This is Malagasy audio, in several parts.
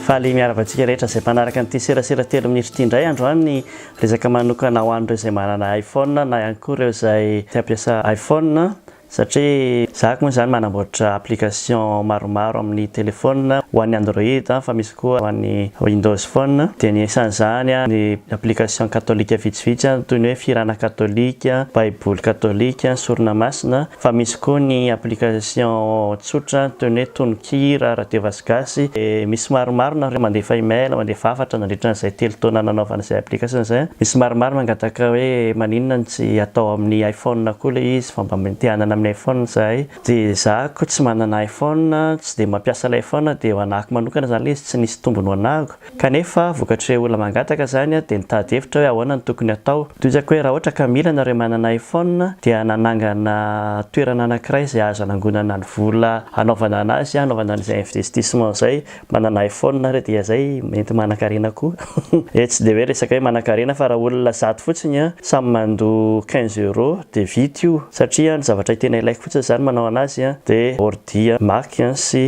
faly miaravatsika rehetra izay mpanaraka nyity serasera telo minitra ity indray androany resaka manokana ho an'ireo izay manana iPhone na ihany koa ireo izay te hampiasa iPhone satria zako moa zany manamboatra application maromaro amin'ny téléphone ho an'ny Android fa misy koa ho an'ny Windows Phone dia ny isan'izany ny application katolika vitsivitsy toy ny hoe firana katolika, baiboly katolika, sorona masina fa misy koa ny application tsotra toy ny hoe tononkira, radio vasigasy misy maromaro na mandefa email, mandefa hafatra nandritra n'izay telo taona nanaovana izay application izay misy maromaro mangataka hoe maninona no tsy atao amin'ny iPhone koa ilay izy fa mba mentianana amin'ny iPhone zay dia zako tsy manana iPhone tsy dia mampiasa ilay iPhone dia ho anako manokana zany ilay izy tsy nisy tombony ho anako kanefa vokatry olona mangataka zany dia nitady hevitra hoe ahoana no tokony atao toizako hoe raha ohatra ka mila nareo manana iPhone dia nanangana toerana anankiray izay azo anangonana ny vola anaovana anazy anaovana an'izay investissement zay manana iPhone nareo dia zay mety manan-karena koa tsy dia hoe resaka hoe manan-karena fa raha olona zato fotsiny samy mandoa 15 € dia vita io satria ny zavatra tena ilaiko fotsiny zany manao anazy dia ordi Mac sy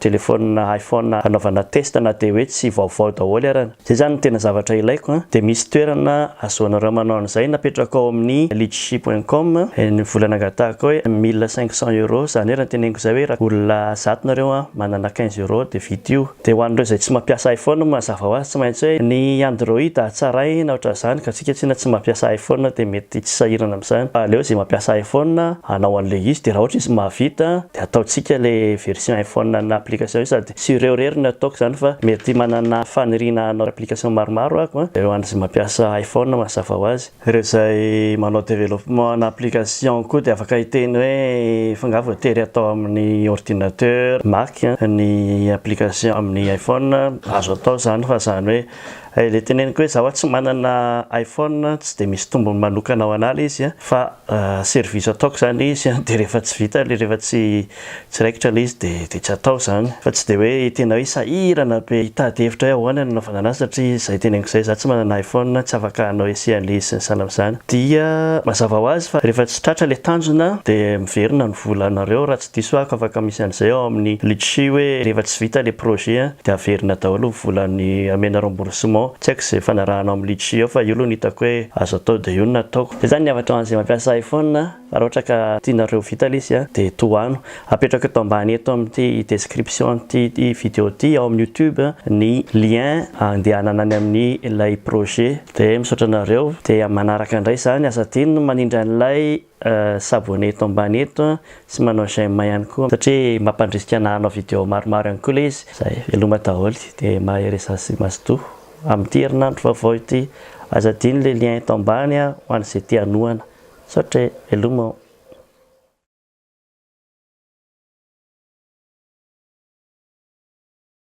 téléphone iPhone anaovana test na dia hoe tsy vaovao daholo arany zay zany tena zavatra ilaiko dia misy toerana azoanareo manao an'izay napetraka ao amin'ny litchi.com ny volana angatahako hoe 1500 € zany hoe raha teneniko zay hoe raha olona zato nareo manana 15 € dia vita io dia ho an'ireo izay tsy mampiasa iPhone mazava ho azy tsy maintsy hoe ny Android tsaraina ohatra zany ka tsika tsy mampiasa iPhone dia mety tsy sahirana amin'izany aleo izay mampiasa iPhone anao an'ilay izy dia raha ohatra izy mahavita dia ataontsika ilay version iPhone na application io sady sy ireorery ny ataoko zany fa mety manana faniriana anao application maromaro ako dia ho an'izay mampiasa iPhone mazava ho azy ireo izay manao développement na application koa dia afaka hiteny hoe fanga voatery atao amin'ny ordinateur Mac ny application amin'ny iPhone azo atao zany fa zany hoe ilay teneniko hoe zaho tsy manana iPhone tsy dia misy tombony manokana ao anahy izy fa service ataoko zany izy dia rehefa tsy vita rehefa tsy raikitra ilay izy dia tsy atao zany fa tsy dia hoe tena hoe sahirana be hitady hevitra hoe ahoana no anaovana anazy satria izay teneniko izay zaho tsy manana iPhone tsy afaka hanao ese an'ilay izy sy ny sahala amin'izany dia mazava ho azy fa rehefa tsy tratra ilay tanjona dia miverina ny volanareo raha tsy diso ako afaka misy an'izay ao amin'ny litchi hoe rehefa tsy vita ilay projet dia averina daholo volany amena remboursement tsy haiko izay fanarahanao amin'ny litchi ao fa io aloha ny hitako hoe azo atao dia io no nataoko dia zany niavatra an'izay mampiasa iPhone fa raha ohatra ka tianareo vita ilay izy dia tohano apetraka eto ambany eto amin'ny description ty vidéo ty ao amin'ny YouTube ny lien andehanana any amin'ny ilay projet dia misaotra anareo dia manaraka indray zany asa tiny no manindra an'ilay s'abonner eto ambany eto sy manao j'aime ihany koa satria mampandrisika hanao vidéo maromaro ihany koa ilay izy zay veloma daholo dia maheresa sy mazotoa amin'ny herinandro vaovao ity aza diny ilay lien eto ambany ho an'izay te hanohana saotra veloma